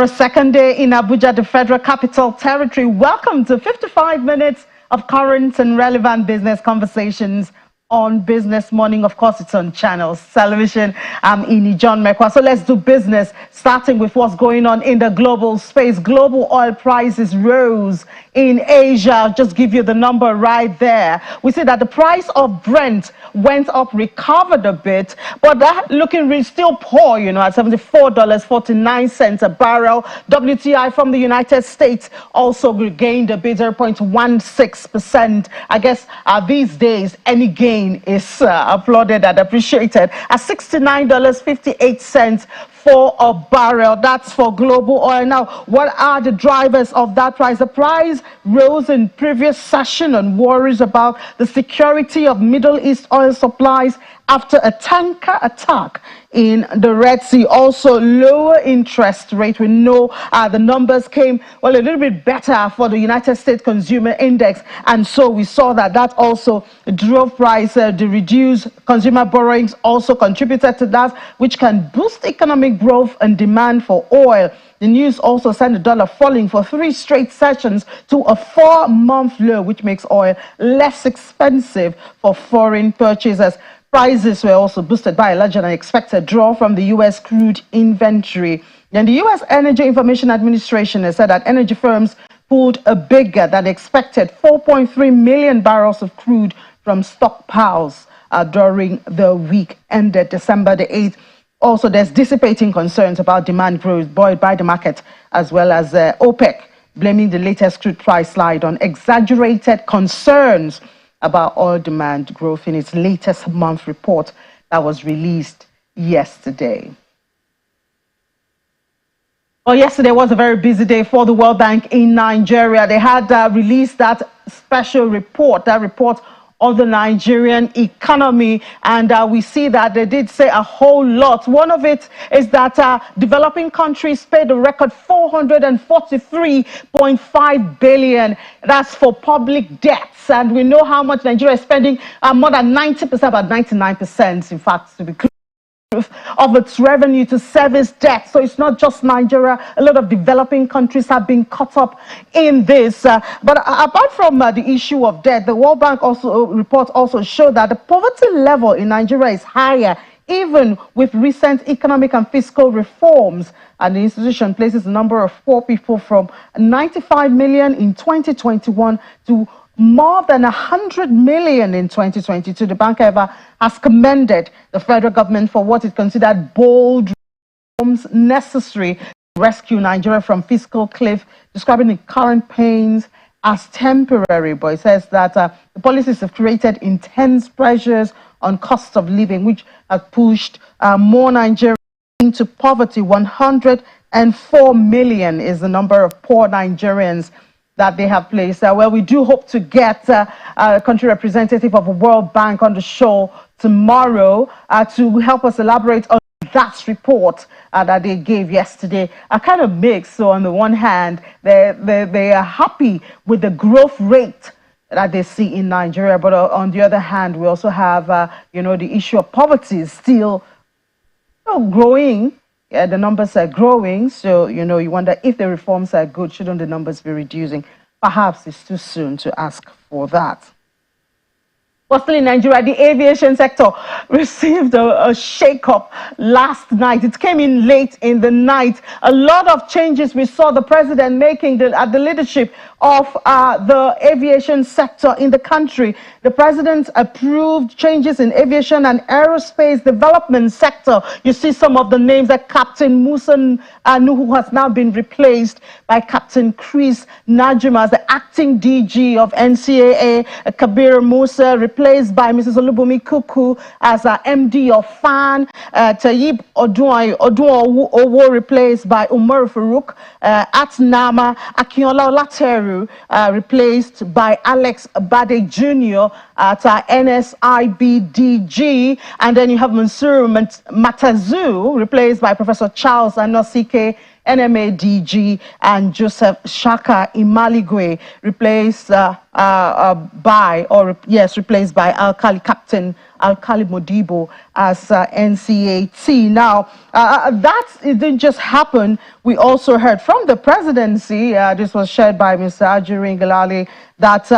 For a second day in Abuja, the Federal Capital Territory, welcome to 55 minutes of current and relevant business conversations on Business Morning. Of course, it's on Channels Television. I'm Ini John Mekwa. So let's do business, starting with what's going on in the global space. Global oil prices rose in Asia. I'll just give you the number right there. We see that the price of Brent went up, recovered a bit, but that looking still poor, you know, at $74.49 a barrel. WTI from the United States also regained a bit, 0.16%. I guess these days, any gain is applauded and appreciated at $69.58 for a barrel. That's for global oil. Now, what are the drivers of that price? The price rose in previous session on worries about the security of Middle East oil supplies after a tanker attack in the Red Sea. Also, lower interest rate. We know the numbers came, well, a little bit better for the United States Consumer Index. And so we saw that also drove price. The reduced consumer borrowings also contributed to that, which can boost economic growth and demand for oil. The news also sent the dollar falling for 3 straight sessions to a 4-month low, which makes oil less expensive for foreign purchasers. Prices were also boosted by a larger than expected draw from the U.S. crude inventory. And the U.S. Energy Information Administration has said that energy firms pulled a bigger than expected 4.3 million barrels of crude from stockpiles during the week ended December the 8th. Also, there's dissipating concerns about demand growth buoyed by the market, as well as OPEC blaming the latest crude price slide on exaggerated concerns about oil demand growth in its latest month report that was released yesterday. Well, yesterday was a very busy day for the World Bank in Nigeria. They had released that special report, on the Nigerian economy, and we see that they did say a whole lot. One of it is that developing countries paid a record 443.5 billion. That's for public debts, and we know how much Nigeria is spending, more than 90%, about 99%, in fact, to be clear, of its revenue to service debt. So it's not just Nigeria. A lot of developing countries have been caught up in this. But apart from the issue of debt, the World Bank report also showed that the poverty level in Nigeria is higher, even with recent economic and fiscal reforms. And the institution places the number of poor people from 95 million in 2021 to more than 100 million in 2022. The bank, however, has commended the federal government for what it considered bold reforms necessary to rescue Nigeria from fiscal cliff, describing the current pains as temporary. But it says that the policies have created intense pressures on cost of living, which have pushed more Nigerians into poverty. 104 million is the number of poor Nigerians that they have placed. Well, we do hope to get a country representative of the World Bank on the show tomorrow to help us elaborate on that report that they gave yesterday. A kind of mix. So on the one hand, they are happy with the growth rate that they see in Nigeria, but on the other hand, we also have the issue of poverty is still growing. Yeah, the numbers are growing, so you wonder if the reforms are good, shouldn't the numbers be reducing? Perhaps it's too soon to ask for that. Well, still in Nigeria, the aviation sector received a shake-up last night. It came in late in the night. A lot of changes we saw the president making at the leadership of the aviation sector in the country. The president approved changes in aviation and aerospace development sector. You see some of the names like Captain Musa Nuhu has now been replaced by Captain Chris Najuma as the acting DG of NCAA. Kabir Musa replaced by Mrs. Olubumi Kuku as MD of FAN. Tayyip Odunowo replaced by Umar Farouk. Atnama Akinola Olateru replaced by Alex Bade Jr. at NSIBDG. And then you have Mansur Matazu replaced by Professor Charles Anosike NMA DG, and Joseph Shaka Imaligwe, replaced by Alkali Captain Alkali Modibo as NCAT. Now, that it didn't just happen. We also heard from the presidency, this was shared by Mr. Ajirin Galali, that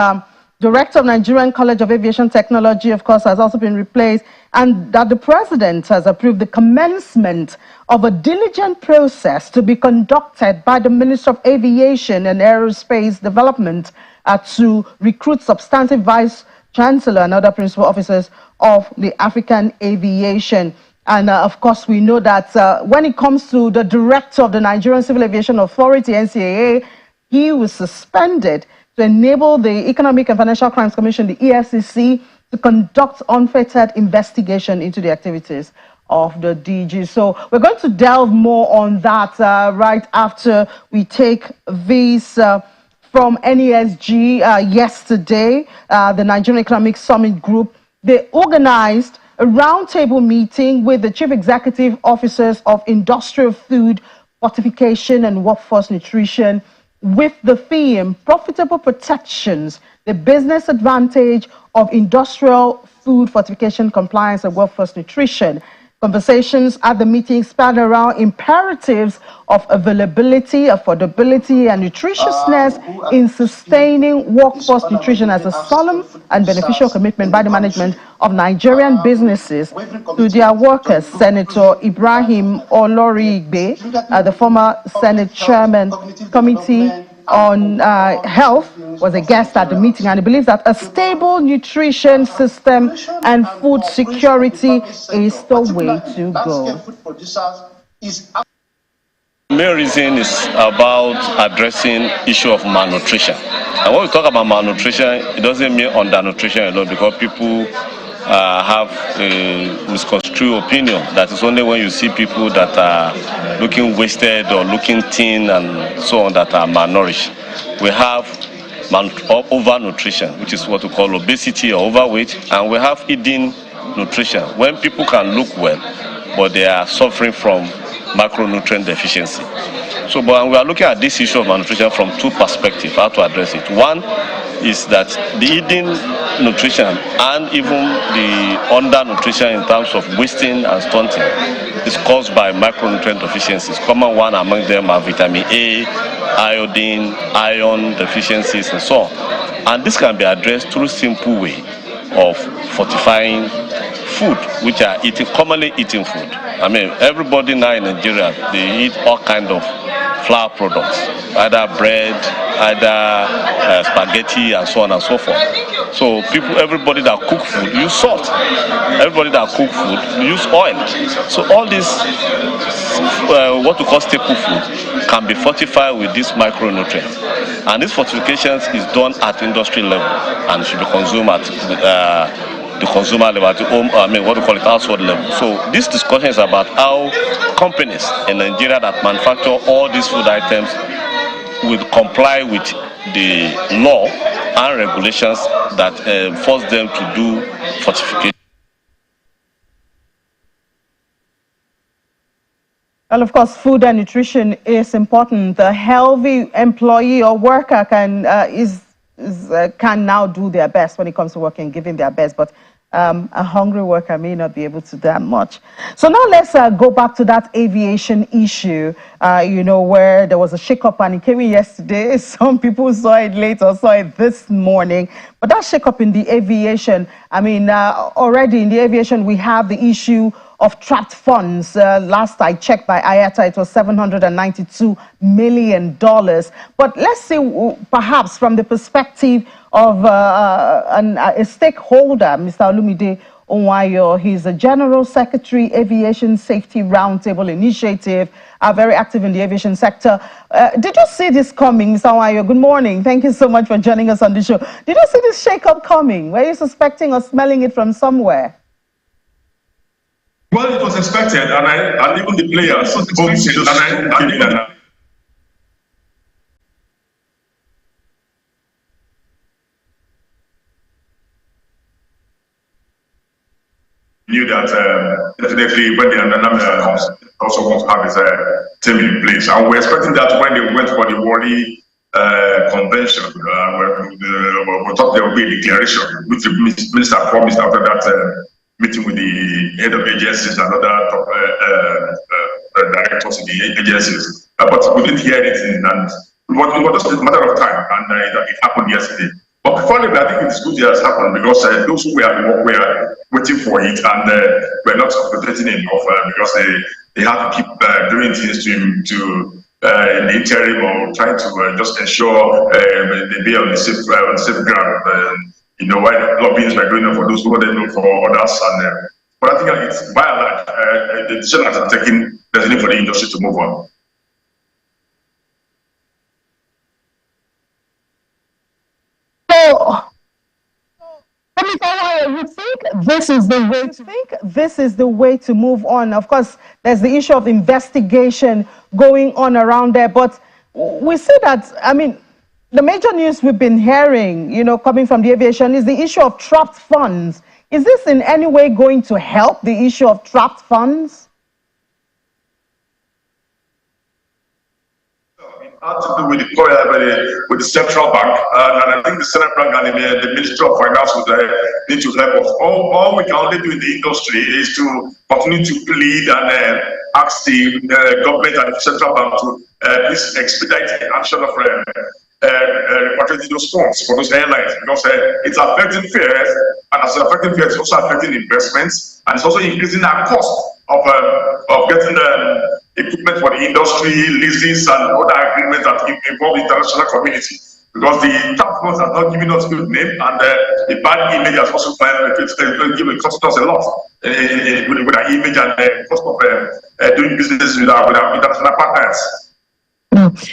Director of Nigerian College of Aviation Technology, of course, has also been replaced, and that the president has approved the commencement of a diligent process to be conducted by the Minister of Aviation and Aerospace Development to recruit substantive vice chancellor and other principal officers of the African Aviation. And of course, we know that when it comes to the director of the Nigerian Civil Aviation Authority, NCAA, he was suspended to enable the Economic and Financial Crimes Commission, the EFCC, to conduct unfettered investigation into the activities of the DG. So we're going to delve more on that right after we take this from NESG yesterday, the Nigerian Economic Summit Group. They organized a roundtable meeting with the chief executive officers of industrial food, fortification, and workforce nutrition, with the theme Profitable Protections, the Business Advantage of Industrial Food Fortification Compliance and Workforce Nutrition. Conversations at the meeting span around imperatives of availability, affordability, and nutritiousness in sustaining workforce nutrition as a solemn and beneficial commitment by the management of Nigerian businesses to their workers. Senator Ibrahim Olorigbe, the former Senate Chairman, Committee on Health, was a guest at the meeting, and he believes that a stable nutrition system and food security is the way to go. The main reason is about addressing issue of malnutrition. And when we talk about malnutrition, it doesn't mean undernutrition alone, because people have a misconstrued opinion that it's only when you see people that are looking wasted or looking thin and so on that are malnourished. We have overnutrition, which is what we call obesity or overweight, and we have eating nutrition, when people can look well, but they are suffering from macronutrient deficiency. So, but we are looking at this issue of malnutrition from two perspectives, how to address it. One is that the eating nutrition and even the undernutrition in terms of wasting and stunting is caused by macronutrient deficiencies. Common one among them are vitamin A, iodine, iron deficiencies, and so on. And this can be addressed through simple way of fortifying food, which are commonly eaten food. I mean, everybody now in Nigeria, they eat all kinds of flour products, either bread, either spaghetti, and so on and so forth. So everybody that cook food use salt. Everybody that cook food use oil. So all this, what we call staple food, can be fortified with these micronutrients. And this fortifications is done at industry level and should be consumed at the consumer level, at the home, what we call it, household level. So this discussion is about how companies in Nigeria that manufacture all these food items will comply with the law and regulations that force them to do fortification. Well, of course, food and nutrition is important. The healthy employee or worker can now do their best when it comes to working, giving their best, but a hungry worker may not be able to do that much. So now let's go back to that aviation issue, where there was a shake-up, and it came in yesterday. Some people saw it late or saw it this morning. But that shake-up in the aviation, already in the aviation, we have the issue of trapped funds. Last I checked by IATA, it was $792 million. But let's see, perhaps from the perspective of a stakeholder, Mr. Olumide Onwayo. He's the General Secretary, Aviation Safety Roundtable Initiative, very active in the aviation sector. Did you see this coming, Mr. Onwayo? Good morning. Thank you so much for joining us on the show. Did you see this shake-up coming? Were you suspecting or smelling it from somewhere? Well, it was expected, and even the players, knew that definitely when the another comes, also want to have his team in place. And we're expecting that when they went for the Wari convention, we thought there would be a declaration, which the minister promised after that meeting with the head of agencies and other top directors in the agencies. But we didn't hear anything, and it was just a matter of time, and it happened yesterday. But finally, I think it's good it has happened because those who were waiting for it and were not concentrating enough because they had to keep doing things to in the interim or trying to just ensure they be on the safe ground. Why the lobbyings were going on for those who wanted to know for others. But I think it's by and large, the decision has been taken. There's a need for the industry to move on. You think this is the way to move on? Of course, there's the issue of investigation going on around there, but we see that, I mean, the major news we've been hearing, coming from the aviation is the issue of trapped funds. Is this in any way going to help the issue of trapped funds? Had to do with the central bank, and I think the central bank and the Ministry of Finance would need to help us. All we can only do in the industry is to continue to plead and ask the government and the central bank to please expedite the action of repatriating those funds for those airlines, because it's affecting fares, and as it's affecting fares, it's also affecting investments, and it's also increasing our cost of getting equipment for the industry, leases, and other agreements that involve the international community. Because the tax funds are not giving us good name, and the bad image has also given cost us a lot with our image and the cost of doing business with our international partners.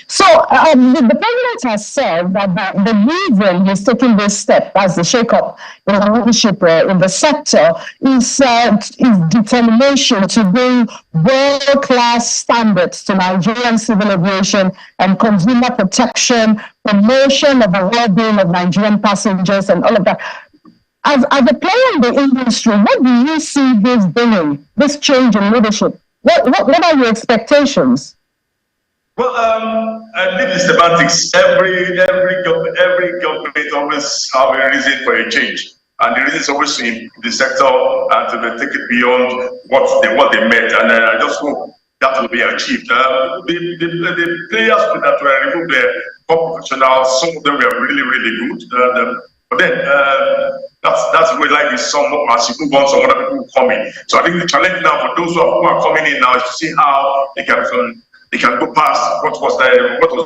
So the president has said that the reason he's taking this step as the shake-up in the leadership in the sector is determination to bring world-class standards to Nigerian civil aviation and consumer protection, promotion of the well-being of Nigerian passengers, and all of that. As a player in the industry, what do you see this bringing, this change in leadership? What are your expectations? Well, leave the semantics. Every government always have a reason for a change, and the reason is always in the sector and to take it beyond what they meant. And I just hope that will be achieved. The players that were removed, top professionals, some of them were really good. But then that's where life is. Some as you move on, some other people come in. So I think the challenge now for those who are coming in now is to see how they can go past what was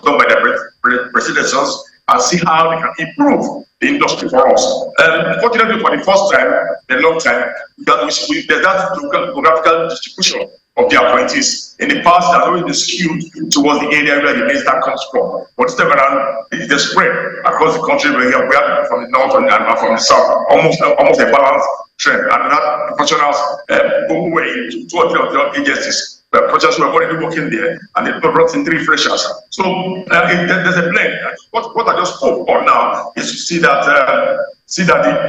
done by their predecessors and see how they can improve the industry for us. Unfortunately, for the first time in a long time, there's that geographical distribution of the appointees. In the past, they have always been skewed towards the area where the minister comes from. But this time around, it's spread across the country. We have people from the north and from the south, almost a balanced trend. And that professionals who were in two or three agencies. The projects were already working there, and they brought in 3 freshers. So there's a blend. What I just hope for now is to see that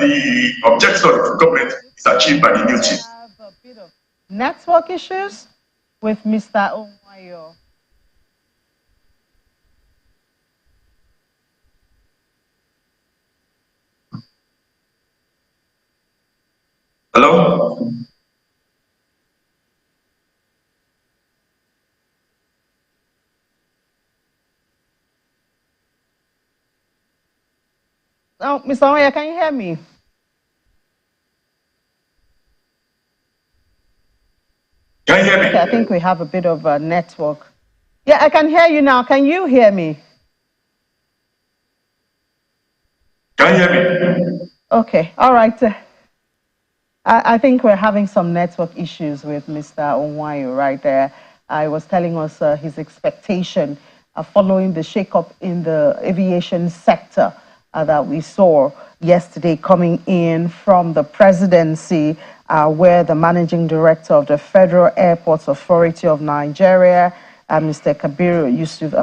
the objectives of the government is achieved by the new team. Have a bit of network issues with Mr. Onwayo. Hello. Oh, Mr. Onwayo, can you hear me? Can you hear me? Okay, I think we have a bit of a network. Yeah, I can hear you now. Can you hear me? Can you hear me? Okay, all right. I think we're having some network issues with Mr. Onwayo right there. I was telling us his expectation following the shakeup in the aviation sector that we saw yesterday coming in from the presidency, where the managing director of the Federal Airports Authority of Nigeria, Mr. Kabiru Yusuf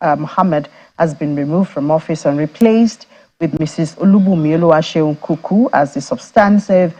Muhammad, has been removed from office and replaced with Mrs. Olubunmi Oluwaseun Kuku as the substantive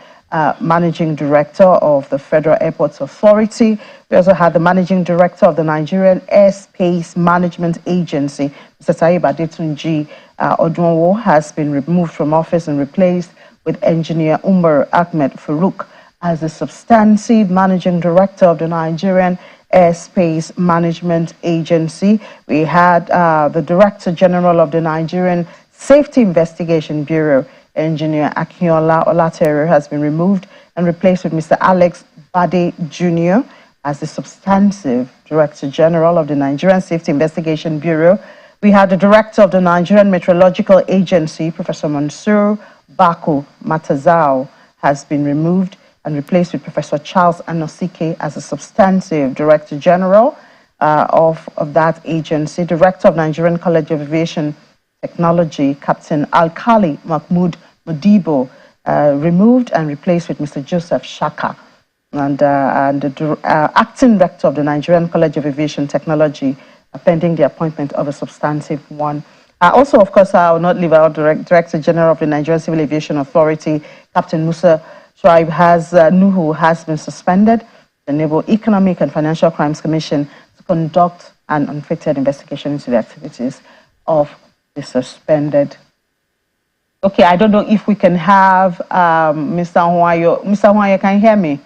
Managing Director of the Federal Airports Authority. We also had the Managing Director of the Nigerian Airspace Management Agency, Mr. Taib Adetunji Odunwo, has been removed from office and replaced with Engineer Umar Ahmed Farouk as the substantive Managing Director of the Nigerian Airspace Management Agency. We had the Director General of the Nigerian Safety Investigation Bureau, Engineer Akinola Olatere, has been removed and replaced with Mr. Alex Bade Jr. as the substantive Director General of the Nigerian Safety Investigation Bureau. We had the Director of the Nigerian Meteorological Agency, Professor Mansour Bako Matazao, has been removed and replaced with Professor Charles Anosike as the substantive Director General of that agency. Director of Nigerian College of Aviation Technology, Captain Alkali Mahmoud Modibo, removed and replaced with Mr. Joseph Shaka. And the Acting Rector of the Nigerian College of Aviation Technology, pending the appointment of a substantive one. Also, of course, I will not leave out Director General of the Nigerian Civil Aviation Authority, Captain Musa Shuaib Nuhu, has been suspended. The Naval Economic and Financial Crimes Commission to conduct an unfettered investigation into the activities of the suspended. Okay, I don't know if we can have Mr. Huayo. Mr. Huayo, can you hear me?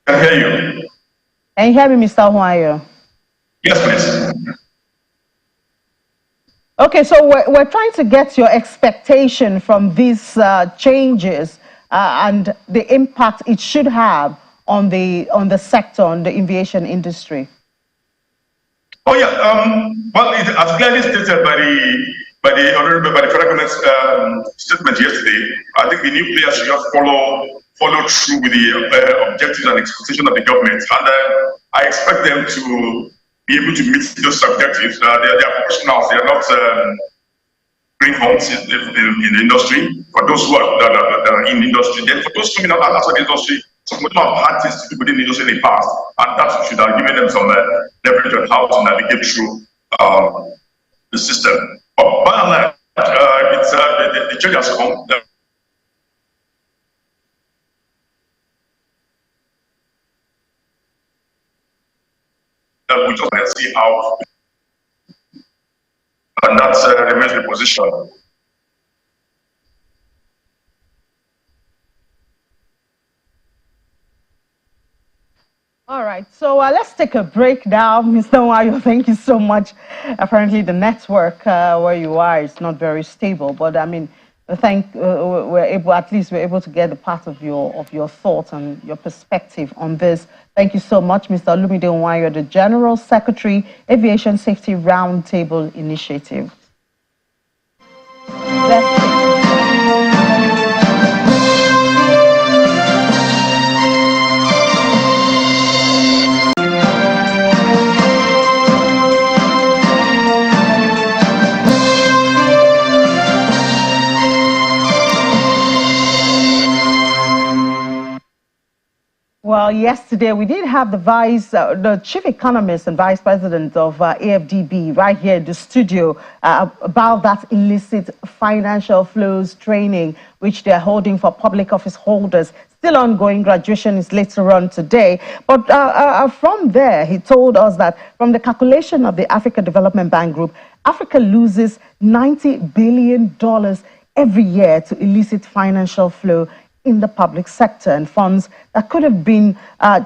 I can hear you. Can you hear me, Mr. Huayo? Yes, please. Okay, so we're trying to get your expectation from these changes and the impact it should have on the sector, on the aviation industry. Oh yeah, well, it, as clearly stated by the federal government's statement yesterday, I think the new players should just follow through with the objectives and expectations of the government, and I expect them to be able to meet those objectives. They are professionals; they are not greenhorns in the industry. For those who are that are in the industry, then for those coming out outside the industry, some of them have had things to do within the industry in the past, and that should have given them some leverage on how to navigate through the system. But by and large, it's the change has come. We just see how, and that remains the position. All right, so let's take a break now, Mr. Wayo. Thank you so much. Apparently, the network where you are is not very stable, but I mean, we're able to get a part of your thoughts and your perspective on this. Thank you so much, Mr. Olumide Wayo, the General Secretary, Aviation Safety Roundtable Initiative. Well, yesterday we did have the chief economist and vice president of AFDB right here in the studio about that illicit financial flows training, which they're holding for public office holders. Still ongoing. Graduation is later on today. But from there, he told us that from the calculation of the Africa Development Bank Group, Africa loses $90 billion every year to illicit financial flow in the public sector, and funds that could have been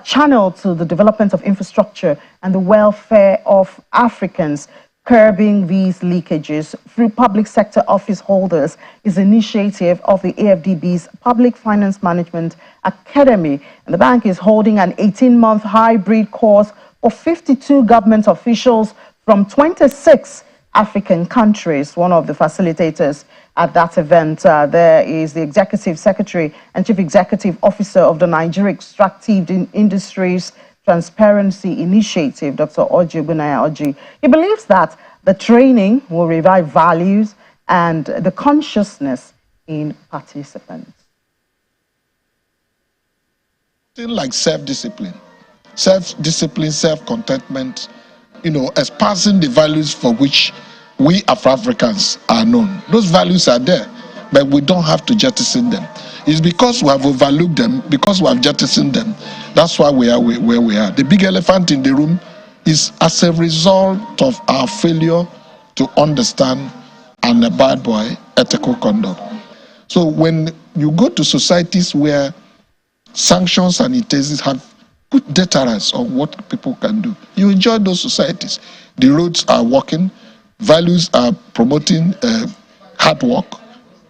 channeled to the development of infrastructure and the welfare of Africans. Curbing these leakages through public sector office holders is initiative of the AFDB's Public Finance Management Academy. And the bank is holding an 18-month hybrid course for 52 government officials from 26 African countries. One of the facilitators at that event, there is the Executive Secretary and Chief Executive Officer of the Nigeria Extractive Industries Transparency Initiative, Dr. Oji Bunaya Oji. He believes that the training will revive values and the consciousness in participants. Things like self-discipline, self-contentment, espousing the values for which we Afro-Africans are known. Those values are there, but we don't have to jettison them. It's because we have overlooked them, because we have jettisoned them. That's why we are where we are. The big elephant in the room is as a result of our failure to understand and abide by ethical conduct. So when you go to societies where sanctions and intensities have put deterrence on what people can do, you enjoy those societies. The roads are working, values are promoting hard work.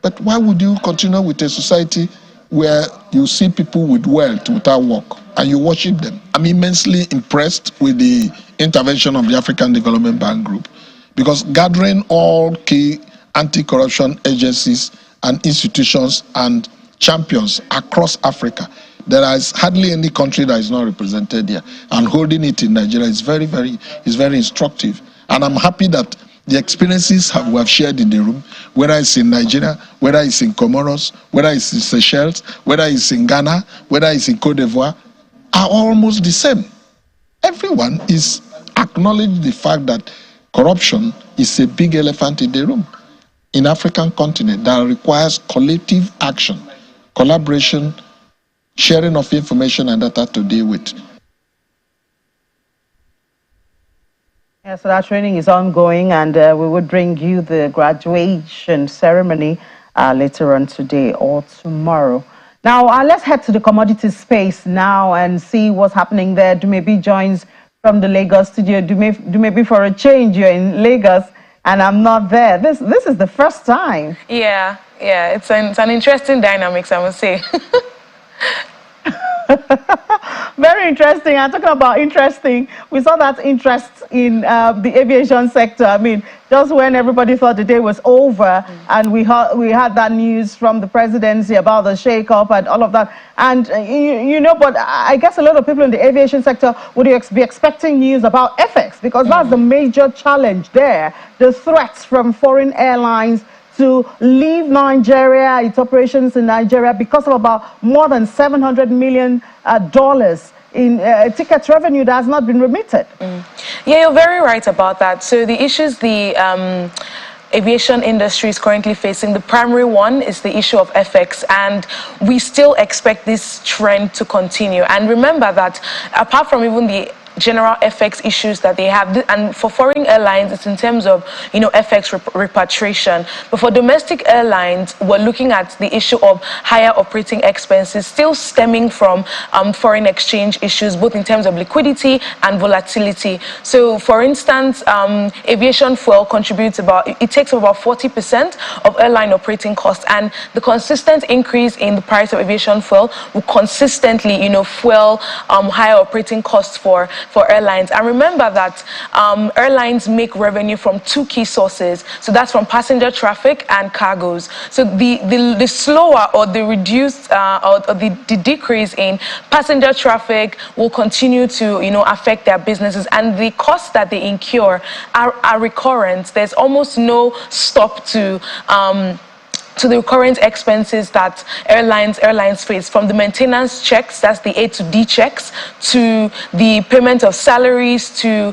But why would you continue with a society where you see people with wealth without work and you worship them? I'm immensely impressed with the intervention of the African Development Bank Group, because gathering all key anti-corruption agencies and institutions and champions across Africa, there is hardly any country that is not represented here, and holding it in Nigeria is very instructive. And I'm happy that the experiences we have shared in the room, whether it's in Nigeria, whether it's in Comoros, whether it's in Seychelles, whether it's in Ghana, whether it's in Cote d'Ivoire, are almost the same. Everyone is acknowledging the fact that corruption is a big elephant in the room in African continent that requires collective action, collaboration, sharing of information and data to deal with. Yeah, so that training is ongoing, and we would bring you the graduation ceremony later on today or tomorrow. Now, let's head to the commodities space now and see what's happening there. Dumebi joins from the Lagos studio. Dumebi, for a change, you're in Lagos, and I'm not there. This is the first time. Yeah, it's an interesting dynamics, I must say. Very interesting. I'm talking about interesting. We saw that interest in the aviation sector. I mean, just when everybody thought the day was over, and we had that news from the presidency about the shake-up and all of that. And, but I guess a lot of people in the aviation sector would be expecting news about FX, because that's the major challenge there, the threats from foreign airlines to leave Nigeria, its operations in Nigeria, because of about more than $700 million in ticket revenue that has not been remitted. Yeah, you're very right about that. So the issues the aviation industry is currently facing, the primary one is the issue of FX, and we still expect this trend to continue. And remember that apart from even the general FX issues that they have, and for foreign airlines it's in terms of FX repatriation, but for domestic airlines we're looking at the issue of higher operating expenses still stemming from foreign exchange issues, both in terms of liquidity and volatility. So for instance, aviation fuel contributes it takes about 40% of airline operating costs, and the consistent increase in the price of aviation fuel will consistently fuel higher operating costs for airlines. And remember that airlines make revenue from two key sources. So that's from passenger traffic and cargoes. So the slower or the reduced or the decrease in passenger traffic will continue to affect their businesses, and the costs that they incur are recurrent. There's almost no stop to the current expenses that airlines face, from the maintenance checks, that's the A to D checks, to the payment of salaries, to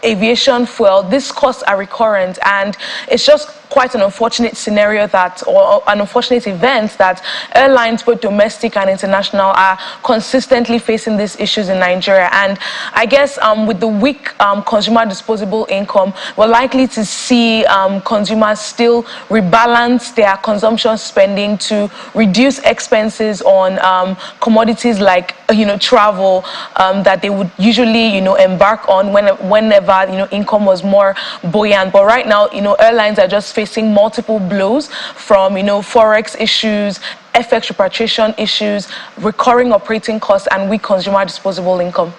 aviation fuel. These costs are recurrent, and it's just quite an unfortunate scenario or an unfortunate event that airlines, both domestic and international, are consistently facing these issues in Nigeria. And I guess with the weak consumer disposable income, we're likely to see consumers still rebalance their consumption spending to reduce expenses on commodities like travel that they would usually embark on whenever income was more buoyant. But right now airlines are just facing multiple blows from forex issues, FX repatriation issues, recurring operating costs, and weak consumer disposable income.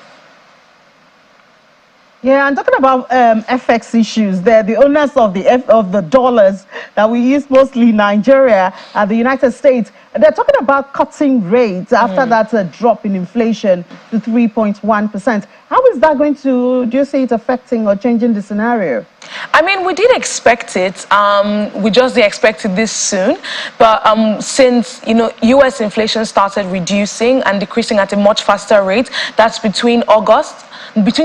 Yeah, and talking about FX issues, they're the owners of the dollars that we use mostly in Nigeria and the United States. They're talking about cutting rates after that drop in inflation to 3.1%. How is that going to, do you see it affecting or changing the scenario? I mean, we did expect it. We just didn't expect it this soon. But since, U.S. inflation started reducing and decreasing at a much faster rate, that's between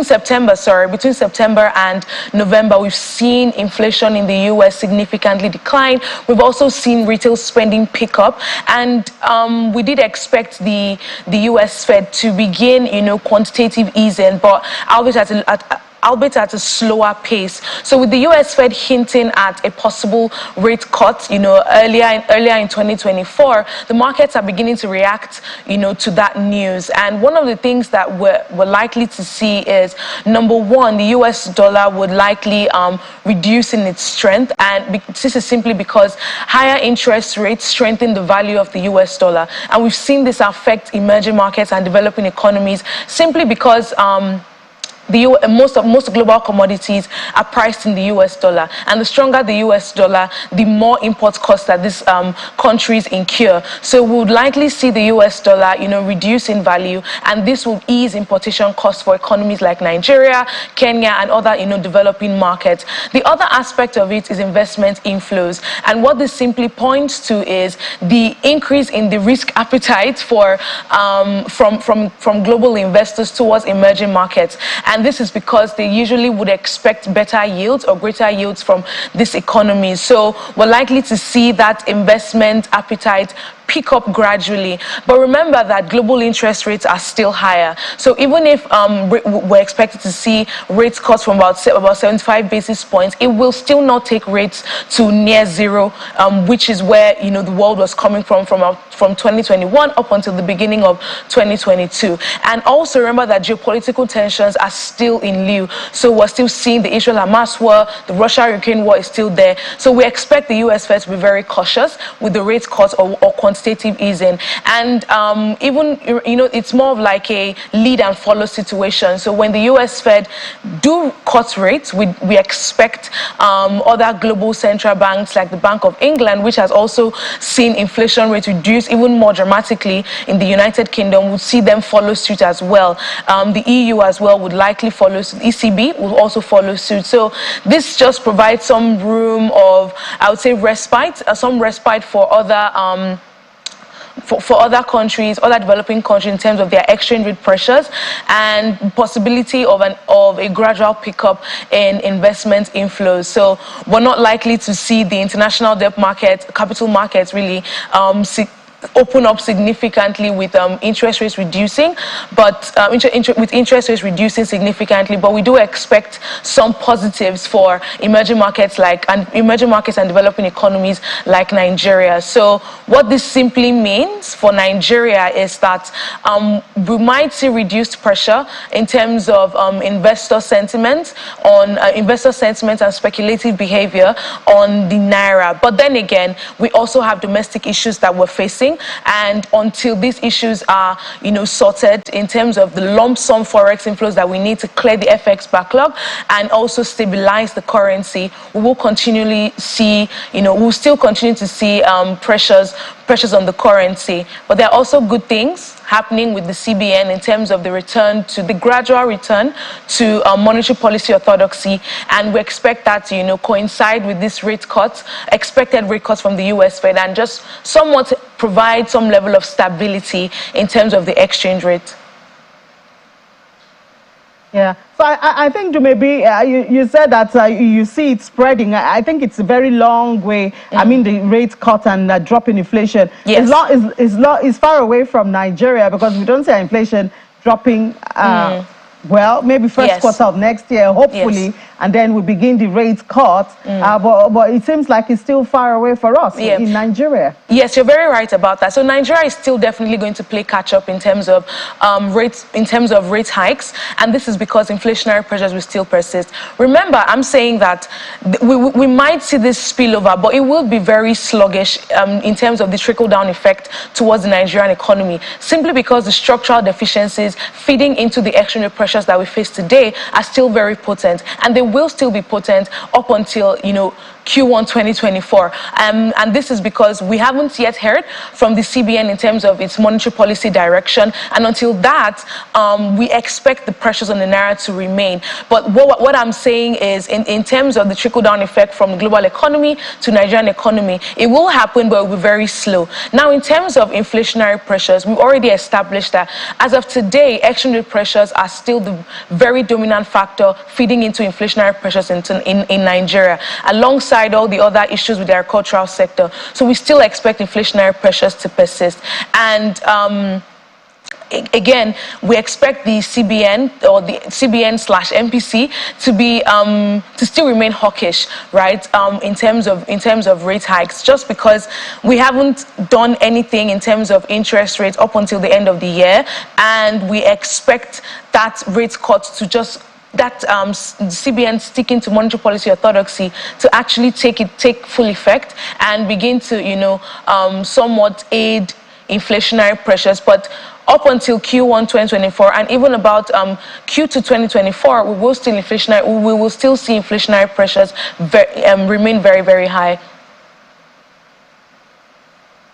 September and November, we've seen inflation in the U.S. significantly decline. We've also seen retail spending pick up, and we did expect the U.S. Fed to begin, quantitative easing, but albeit at a slower pace. So with the U.S. Fed hinting at a possible rate cut, earlier in 2024, the markets are beginning to react, to that news. And one of the things that we're likely to see is, number one, the U.S. dollar would likely reduce in its strength, and this is simply because higher interest rates strengthen the value of the U.S. dollar. And we've seen this affect emerging markets and developing economies simply because most global commodities are priced in the US dollar, and the stronger the US dollar, the more import costs that these countries incur. So we would likely see the US dollar, reduce in value, and this will ease importation costs for economies like Nigeria, Kenya, and other, developing markets. The other aspect of it is investment inflows, and what this simply points to is the increase in the risk appetite from global investors towards emerging markets. And this is because they usually would expect better yields or greater yields from this economy. So we're likely to see that investment appetite pick up gradually. But remember that global interest rates are still higher. So even if we're expected to see rates cuts from about 75 basis points, it will still not take rates to near zero, which is where the world was coming from 2021 up until the beginning of 2022. And also remember that geopolitical tensions are still in lieu. So we're still seeing the Israel-Hamas war, the Russia-Ukraine war is still there. So we expect the US Fed to be very cautious with the rate cuts or quantitative easing. And even, it's more of like a lead and follow situation. So when the US Fed do cut rates, we expect other global central banks like the Bank of England, which has also seen inflation rate reduce even more dramatically in the United Kingdom, would see them follow suit as well. The EU as well would likely follow suit. ECB will also follow suit. So this just provides some room of, I would say, respite, some respite for other for other countries, other developing countries, in terms of their exchange rate pressures and possibility of a gradual pickup in investment inflows. So we're not likely to see the international debt market, capital markets really open up significantly with interest rates reducing, but with interest rates reducing significantly. But we do expect some positives for emerging markets and developing economies like Nigeria. So what this simply means for Nigeria is that we might see reduced pressure in terms of investor sentiment and speculative behavior on the naira. But then again, we also have domestic issues that we're facing. And until these issues are, sorted in terms of the lump sum forex inflows that we need to clear the FX backlog and also stabilize the currency, we will continually see, we'll still continue to see pressures on the currency. But there are also good things happening with the CBN in terms of the gradual return to monetary policy orthodoxy, and we expect that to coincide with this expected rate cuts from the US Fed, and just somewhat provide some level of stability in terms of the exchange rate. Yeah, so I think maybe you said that you see it spreading. I think it's a very long way. I mean, the rate cut and drop in inflation. Yes. It's far away from Nigeria, because we don't see inflation dropping. Well, maybe first quarter of next year, hopefully, and then we begin the rate cut. But it seems like it's still far away for us in Nigeria. Yes, you're very right about that. So Nigeria is still definitely going to play catch up in terms of rate hikes, and this is because inflationary pressures will still persist. Remember, I'm saying that we might see this spillover, but it will be very sluggish in terms of the trickle-down effect towards the Nigerian economy, simply because the structural deficiencies feeding into the exchange rate pressure pressures that we face today are still very potent, and they will still be potent up until, Q1 2024. And this is because we haven't yet heard from the CBN in terms of its monetary policy direction, and until that, we expect the pressures on the naira to remain. But what I'm saying is, in terms of the trickle-down effect from the global economy to Nigerian economy, it will happen, but it will be very slow. Now, in terms of inflationary pressures, we've already established that as of today, exchange rate pressures are still the very dominant factor feeding into inflationary pressures in Nigeria, alongside all the other issues with the agricultural sector. So we still expect inflationary pressures to persist. And again, we expect the CBN or the CBN/MPC to be to still remain hawkish, right? In terms of rate hikes, just because we haven't done anything in terms of interest rates up until the end of the year, and we expect that rate cut to just CBN sticking to monetary policy orthodoxy to actually take full effect and begin to somewhat aid inflationary pressures. But up until Q1 2024 and even about Q2 2024, we will still see inflationary pressures remain very, very high.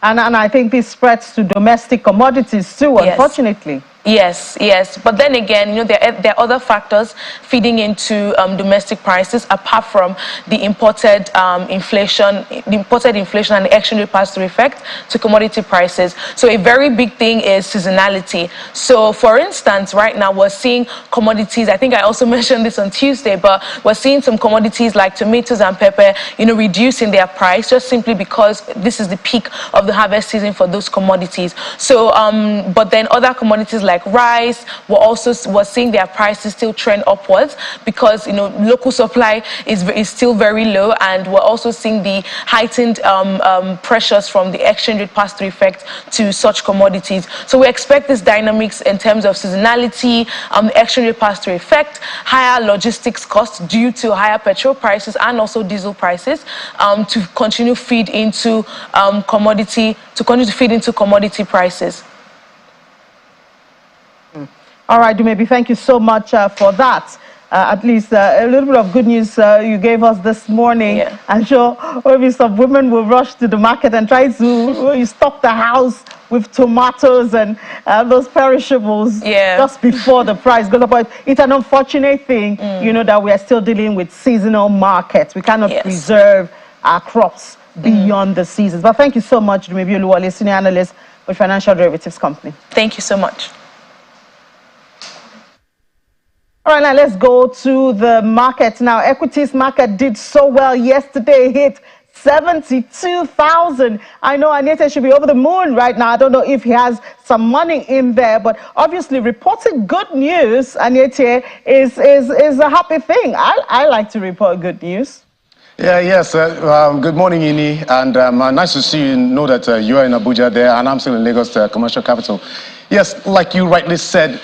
And I think this spreads to domestic commodities too, yes. Unfortunately. Yes. But then again, there are other factors feeding into domestic prices apart from the imported inflation and the exchange rate pass-through effect to commodity prices. So a very big thing is seasonality. So, for instance, right now we're seeing commodities. I think I also mentioned this on Tuesday, but we're seeing some commodities like tomatoes and pepper, reducing their price just simply because this is the peak of the harvest season for those commodities. So, but then other commodities like rice, we're seeing their prices still trend upwards because local supply is still very low, and we're also seeing the heightened pressures from the exchange rate pass-through effect to such commodities. So we expect these dynamics in terms of seasonality, the exchange rate pass-through effect, higher logistics costs due to higher petrol prices and also diesel prices to continue to feed into commodity prices. All right, Dumebi, thank you so much for that. At least a little bit of good news you gave us this morning. Yeah. I'm sure maybe some women will rush to the market and try to stock the house with tomatoes and those perishables just before the price goes up. But it's an unfortunate thing, that we are still dealing with seasonal markets. We cannot preserve our crops beyond the seasons. But thank you so much, Dumebi Oluwole, senior analyst with Financial Derivatives Company. Thank you so much. All right, now let's go to the market. Now, equities market did so well yesterday, hit 72,000. I know Anete should be over the moon right now. I don't know if he has some money in there, but obviously reporting good news, Anete, is a happy thing. I like to report good news. Yes. Good morning, Ini, and nice to see you. Know that you are in Abuja there, and I'm still in Lagos, commercial capital. Yes, like you rightly said,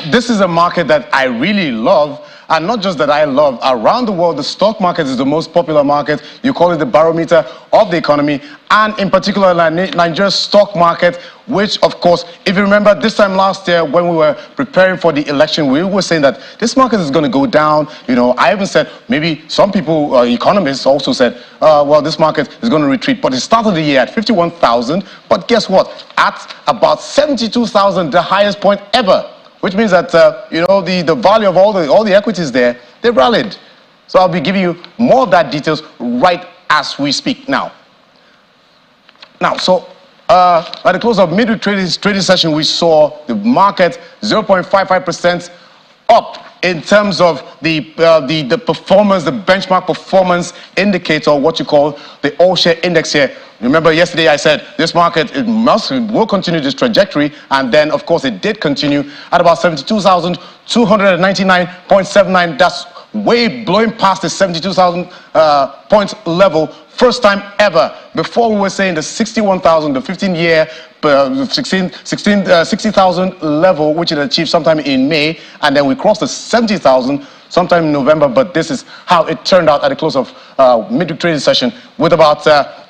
this is a market that I really love, and not just that I love. Around the world, the stock market is the most popular market. You call it the barometer of the economy, and in particular, Nigeria's stock market, which, of course, if you remember this time last year when we were preparing for the election, we were saying that this market is going to go down. I even said, maybe some people, economists also said, well, this market is going to retreat. But it started the year at 51,000. But guess what? At about 72,000, the highest point ever. Which means that, the value of all the equities there, they rallied. So I'll be giving you more of that details right as we speak now. So at the close of midweek trading session, we saw the market 0.55% up in terms of the performance, the benchmark performance indicator, what you call the all-share index here. Remember yesterday I said this market will continue this trajectory, and then of course it did continue at about 72,299.79. That's way blowing past the 72,000 points level, first time ever. Before we were saying the 61,000, the 15-year 60,000 level, which it achieved sometime in May, and then we crossed the 70,000 sometime in November. But this is how it turned out at the close of midweek trading session, with about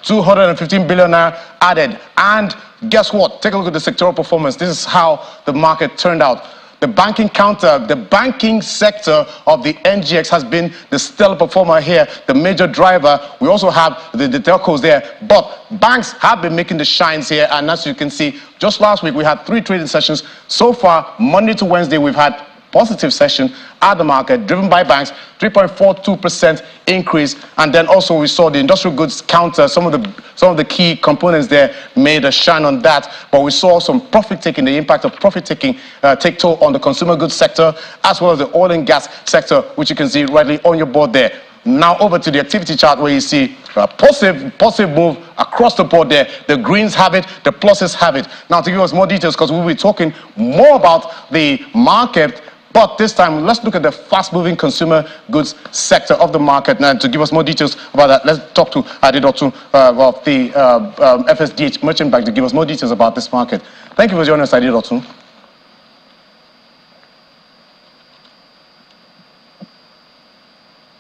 215 billion added. And guess what? Take a look at the sectoral performance. This is how the market turned out. the banking counter, the banking sector of the NGX has been the stellar performer here, the major driver. We also have the telcos there, but banks have been making the shines here. And as you can see, just last week we had 3 trading sessions. So far, Monday to Wednesday, we've had positive session at the market, driven by banks, 3.42% increase. And then also we saw the industrial goods counter, some of the key components there made a shine on that. But we saw some profit taking, the impact of profit taking take toll on the consumer goods sector, as well as the oil and gas sector, which you can see rightly on your board there. Now over to the activity chart, where you see a positive move across the board there. The greens have it, the pluses have it. Now to give us more details, because we'll be talking more about the market, but this time, let's look at the fast-moving consumer goods sector of the market. Now, to give us more details about that, let's talk to Adedotun of the FSDH Merchant Bank to give us more details about this market. Thank you for joining us, Adedotun.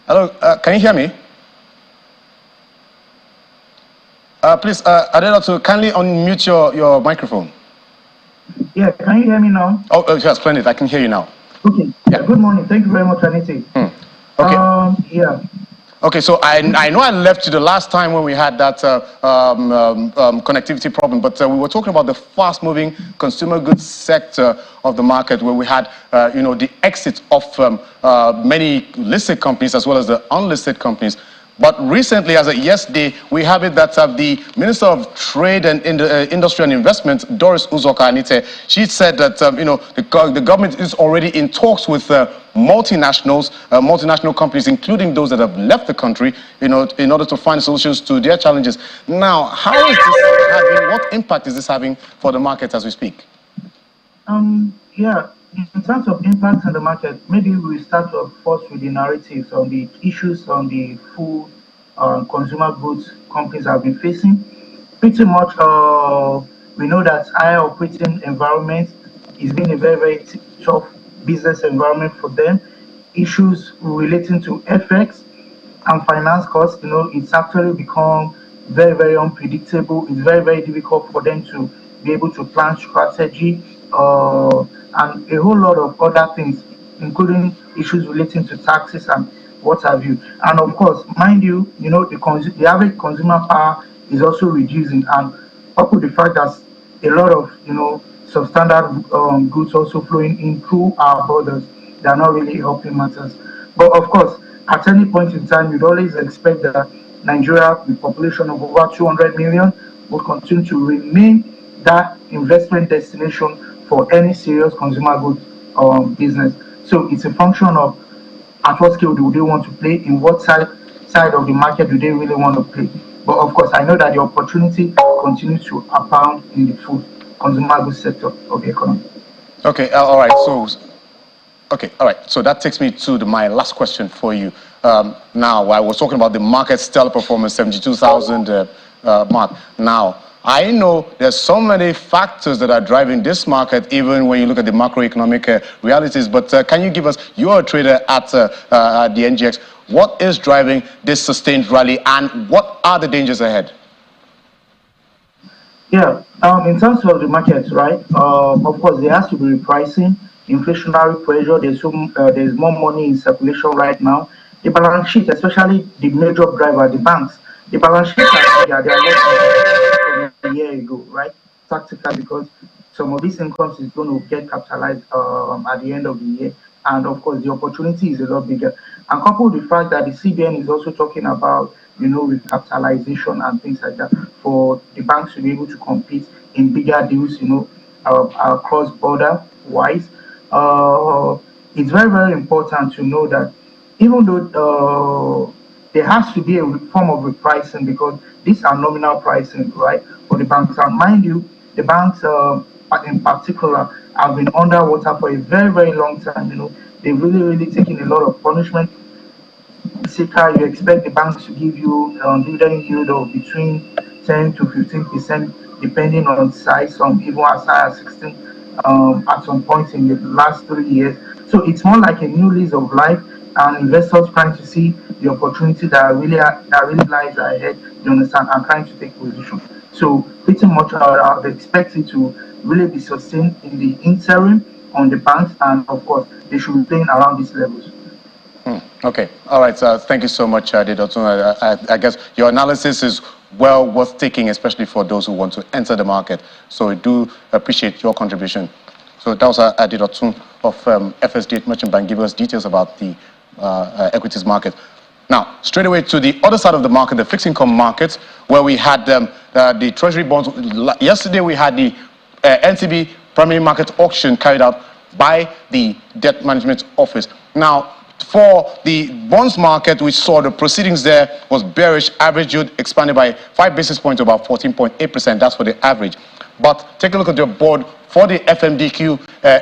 Hello, can you hear me? Please, Adedotun, kindly unmute your microphone. Yeah, can you hear me now? Oh, yes, splendid. I can hear you now. Okay. Yeah. Good morning. Thank you very much, Aniti. Okay. Yeah. Okay, so I know I left you the last time when we had that connectivity problem, but we were talking about the fast-moving consumer goods sector of the market, where we had, the exit of many listed companies as well as the unlisted companies. But recently, as of yesterday, we have it that the Minister of Trade and Industry and Investment, Doris Uzoka Anite, she said that the government is already in talks with multinational companies, including those that have left the country, in order to find solutions to their challenges. Now, how is this having? What impact is this having for the market as we speak? Yeah. In terms of impact on the market, maybe we start first with the narratives on the issues on the food consumer goods companies have been facing. Pretty much, we know that higher operating environment is being a very, very tough business environment for them. Issues relating to FX and finance costs, it's actually become very, very unpredictable. It's very, very difficult for them to be able to plan strategy and a whole lot of other things, including issues relating to taxes and what have you. And of course, mind you, the average consumer power is also reducing, and coupled with the fact that a lot of substandard goods also flowing in through our borders, they are not really helping matters. But of course, at any point in time, you'd always expect that Nigeria, with a population of over 200 million, will continue to remain that investment destination for any serious consumer goods business. So it's a function of at what scale do they want to play, in what side of the market do they really want to play. But of course, I know that the opportunity continues to abound in the food consumer goods sector of the economy. Okay, all right. So that takes me to my last question for you. Now, I was talking about the market stellar performance, 72,000 mark. Now, I know there's so many factors that are driving this market, even when you look at the macroeconomic realities. But can you give us, you're a trader at the NGX, what is driving this sustained rally, and what are the dangers ahead? Yeah, in terms of the market, right, of course, there has to be repricing, inflationary pressure. There's more money in circulation right now. The balance sheet, especially the major driver, the banks, the balance sheet they are less from a year ago, right? Tactical, because some of these incomes is going to get capitalized at the end of the year, and of course, the opportunity is a lot bigger. And coupled with the fact that the CBN is also talking about, recapitalization and things like that, for the banks to be able to compete in bigger deals, cross border wise. It's very, very important to know that even though there has to be a form of repricing, because these are nominal pricing, right, for the banks. And mind you, the banks in particular have been underwater for a very, very long time. They've really, really taken a lot of punishment. You expect the banks to give you dividend yield of between 10 to 15%, depending on size, some even as high as 16 at some point in the last 3 years. So it's more like a new lease of life, and investors trying to see the opportunity that really lies ahead, you understand, and trying to take position. So pretty much I would expect it to really be sustained in the interim, on the banks, and of course, they should be playing around these levels. Okay. All right. Thank you so much, Adedotun. I guess your analysis is well worth taking, especially for those who want to enter the market. So I do appreciate your contribution. So that was Adedotun of FSD Merchant Bank giving us details about the equities market. Now, straight away to the other side of the market, the fixed income market, where we had the treasury bonds. Yesterday, we had the NCB primary market auction carried out by the Debt Management Office. Now, for the bonds market, we saw the proceedings there was bearish. Average yield expanded by 5 basis points to about 14.8%. That's for the average. But take a look at the board for the FMDQ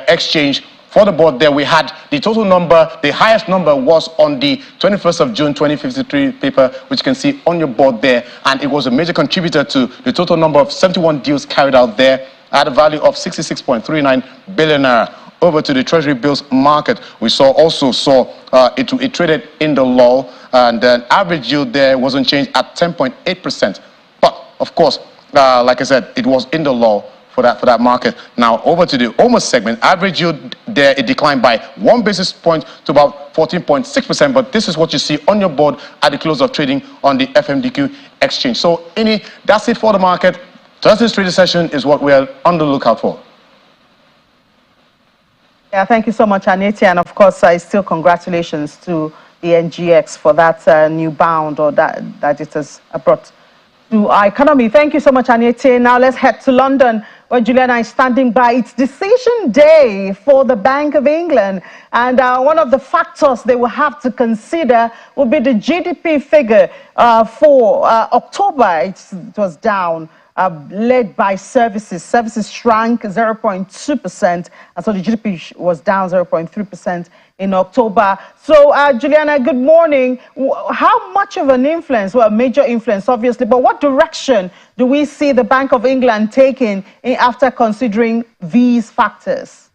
exchange. For the board there, we had the total number, the highest number was on the 21st of June 2053 paper, which you can see on your board there. And it was a major contributor to the total number of 71 deals carried out there at a value of 66.39 billion naira. Over to the Treasury bills market, we also saw it traded in the lull, and then average yield there wasn't changed at 10.8%. But of course, like I said, it was in the lull for that market. Now over to the almost segment, average yield there, it declined by 1 basis point to about 14.6%. But this is what you see on your board at the close of trading on the FMDQ exchange. So that's it for the market. Thursday's trading session is what we are on the lookout for. Yeah, thank you so much, Aneti. And of course, still congratulations to the NGX for that new bound or that it has brought to our economy. Thank you so much, Aneti. Now let's head to London, where Juliana is standing by. It's decision day for the Bank of England. And one of the factors they will have to consider will be the GDP figure for October. It was down. Led by services. Services shrank 0.2%, and so the GDP was down 0.3% in October. So, Juliana, good morning. How much of an influence, well, major influence, obviously, but what direction do we see the Bank of England taking after considering these factors?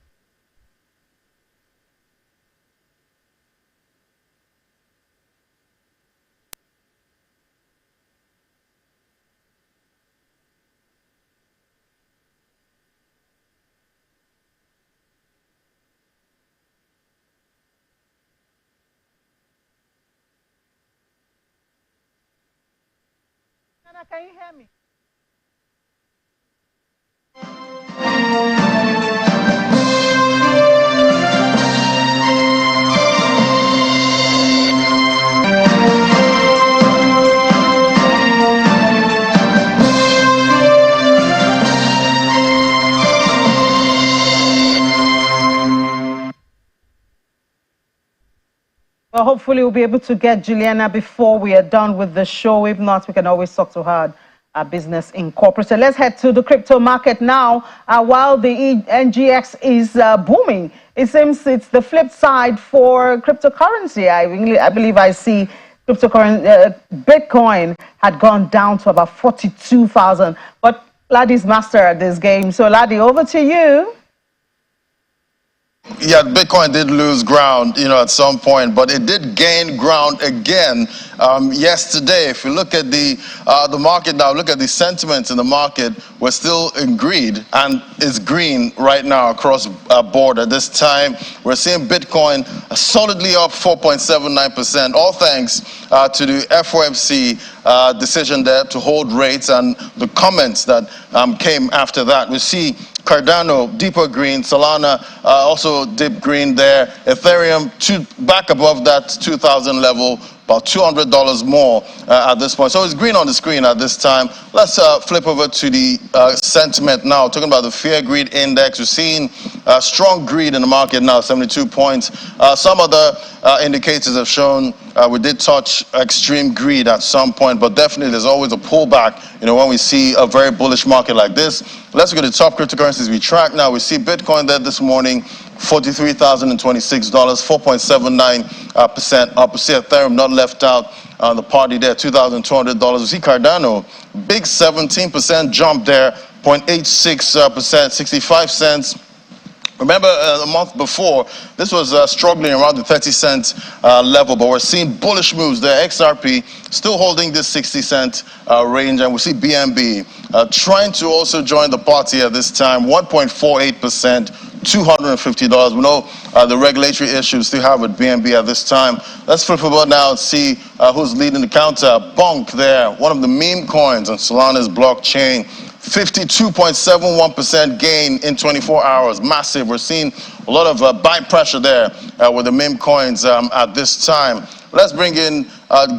Can you hear me? Well, hopefully we'll be able to get Juliana before we are done with the show. If not, we can always talk to her at Business Incorporated. Let's head to the crypto market now. While the NGX is booming, it seems it's the flip side for cryptocurrency. I believe I see cryptocurrency, Bitcoin had gone down to about 42,000. But Ladi's master at this game. So Ladi, over to you. Yeah, Bitcoin did lose ground, at some point, but it did gain ground again yesterday. If you look at the market now, look at the sentiment in the market. We're still in greed, and it's green right now across board. At this time, we're seeing Bitcoin solidly up 4.79%, all thanks to the FOMC decision there to hold rates and the comments that came after that. We see Cardano deeper green, Solana also deep green there, Ethereum back above that 2,000 level, about $200 more at this point. So it's green on the screen at this time. Let's flip over to the sentiment now. Talking about the fear greed index, we're seeing strong greed in the market now, 72 points. Some other indicators have shown we did touch extreme greed at some point, but definitely there's always a pullback, when we see a very bullish market like this. Let's look at the top cryptocurrencies we track now. We see Bitcoin there this morning, $43,026, 4.79% up. We see Ethereum not left out on the party there, $2,200. We see Cardano, big 17% jump there, 0.86%, 65 cents. Remember a month before, this was struggling around the 30 cent level, but we're seeing bullish moves there. XRP still holding this 60 cent range, and we see BNB trying to also join the party at this time, 1.48%, $250. We know the regulatory issues still have with BNB at this time. Let's flip forward now and see who's leading the counter. Bonk there, one of the meme coins on Solana's blockchain. 52.71% gain in 24 hours. Massive. We're seeing a lot of buy pressure there with the meme coins at this time. Let's bring in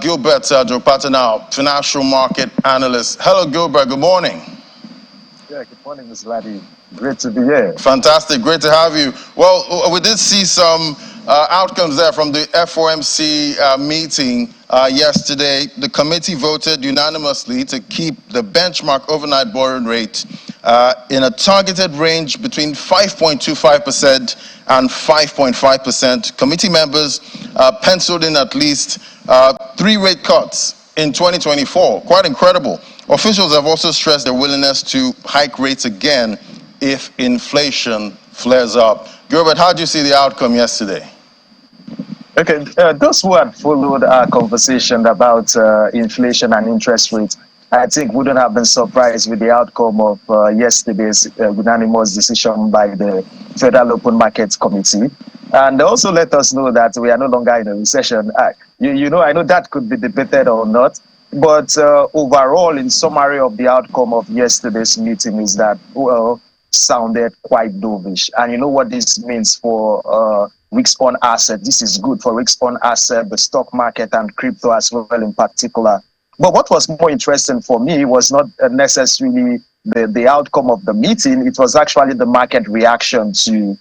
Gilbert Jopata now, financial market analyst. Hello, Gilbert. Good morning. Yeah, good morning, Mr. Laddie. Great to be here. Fantastic. Great to have you. Well, we did see some outcomes there from the FOMC meeting yesterday. The committee voted unanimously to keep the benchmark overnight borrowing rate in a targeted range between 5.25% and 5.5%. Committee members penciled in at least 3 rate cuts in 2024. Quite incredible. Officials have also stressed their willingness to hike rates again if inflation flares up. Gilbert, how do you see the outcome yesterday? Okay, those who had followed our conversation about inflation and interest rates, I think wouldn't have been surprised with the outcome of yesterday's unanimous decision by the Federal Open Markets Committee. And also let us know that we are no longer in a recession. You know, I know that could be debated or not, but overall, in summary of the outcome of yesterday's meeting is that, well, sounded quite dovish. And you know what this means for risk-on asset. This is good for risk-on asset, the stock market and crypto as well in particular. But what was more interesting for me was not necessarily the outcome of the meeting. It was actually the market reaction to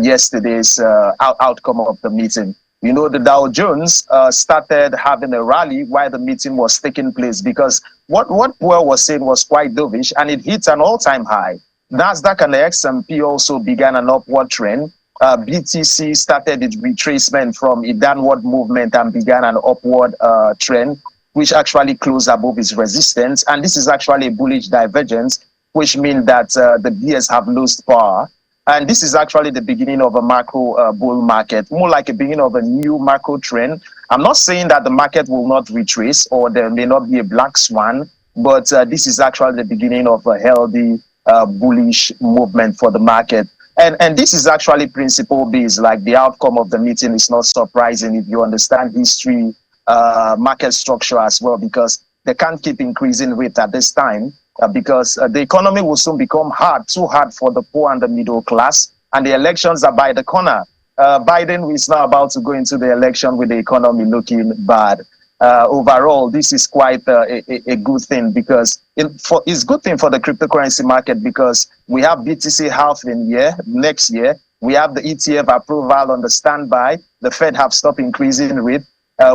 yesterday's outcome of the meeting. You know, the Dow Jones started having a rally while the meeting was taking place because what Powell was saying was quite dovish, and it hit an all-time high. Nasdaq and the S&P also began an upward trend. BTC started its retracement from a downward movement and began an upward trend, which actually closed above its resistance. And this is actually a bullish divergence, which means that the bears have lost power. And this is actually the beginning of a macro bull market, more like a beginning of a new macro trend. I'm not saying that the market will not retrace or there may not be a black swan, but this is actually the beginning of a healthy bullish movement for the market. And this is actually principle based, like the outcome of the meeting is not surprising if you understand history, market structure as well, because they can't keep increasing rate at this time because the economy will soon become too hard for the poor and the middle class, and the elections are by the corner. Biden is now about to go into the election with the economy looking bad. Overall, this is quite a good thing because it's a good thing for the cryptocurrency market because we have BTC halving next year. We have the ETF approval on the standby. The Fed have stopped increasing rate.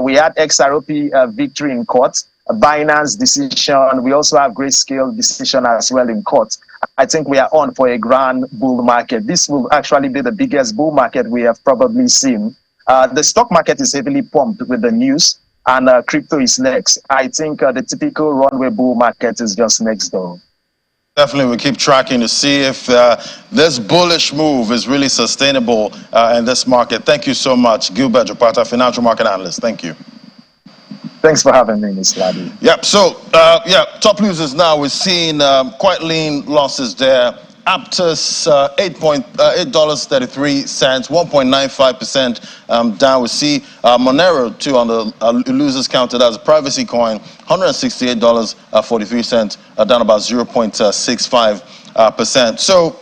We had XRP victory in court, a Binance decision. We also have Grayscale decision as well in court. I think we are on for a grand bull market. This will actually be the biggest bull market we have probably seen. The stock market is heavily pumped with the news. And crypto is next. I think the typical runway bull market is just next door. Definitely, we keep tracking to see if this bullish move is really sustainable in this market. Thank you so much, Gilbert Jopata, financial market analyst. Thank you. Thanks for having me, Mr. Laddie. Yep. So, top losers now. We're seeing quite lean losses there. Aptus, $8.33, 1.95% down. We see Monero, too, on the losers counted as a privacy coin, $168.43, down about 0.65%. So,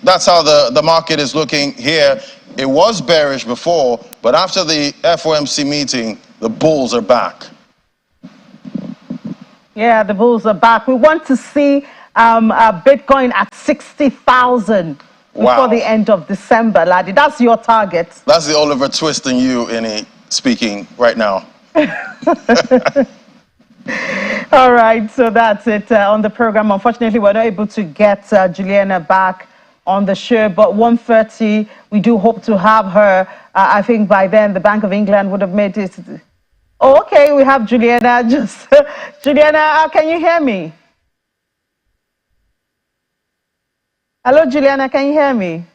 that's how the market is looking here. It was bearish before, but after the FOMC meeting, the bulls are back. Yeah, the bulls are back. We want to see Bitcoin at 60,000 before the end of December, Laddie. That's your target. That's the Oliver Twist in you, speaking right now. All right, so that's it on the program. Unfortunately, we're not able to get Juliana back on the show, but 1:30, we do hope to have her. I think by then the Bank of England would have made it. Oh, okay, we have Juliana. Juliana, can you hear me? Hello, Juliana, can you hear me?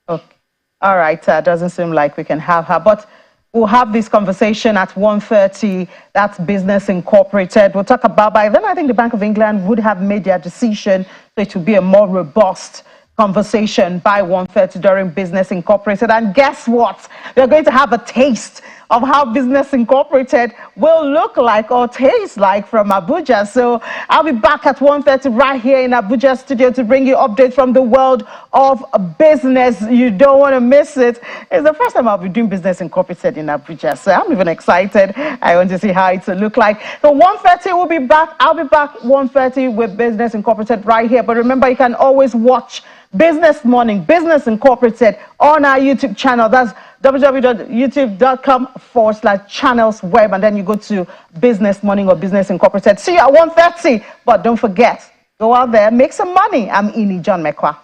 Okay. All right, doesn't seem like we can have her, but We'll have this conversation at 1:30. That's Business Incorporated. We'll talk about, by then I think the Bank of England would have made their decision, so it will be a more robust conversation by 1:30 during Business Incorporated. And guess what? We're going to have a taste of how Business Incorporated will look like or taste like from Abuja. So I'll be back at 1:30 right here in Abuja studio to bring you updates from the world of business. You don't want to miss it. It's the first time I'll be doing Business Incorporated in Abuja, so I'm even excited. I want to see how it will look like. So 1:30 we'll be back. I'll be back 1:30 with Business Incorporated right here. But remember, you can always watch Business Morning, Business Incorporated on our YouTube channel. That's www.youtube.com/channels web, and then you go to Business Morning or Business Incorporated. See you at 1:30, but don't forget, go out there, make some money. I'm Ini John Mekwa.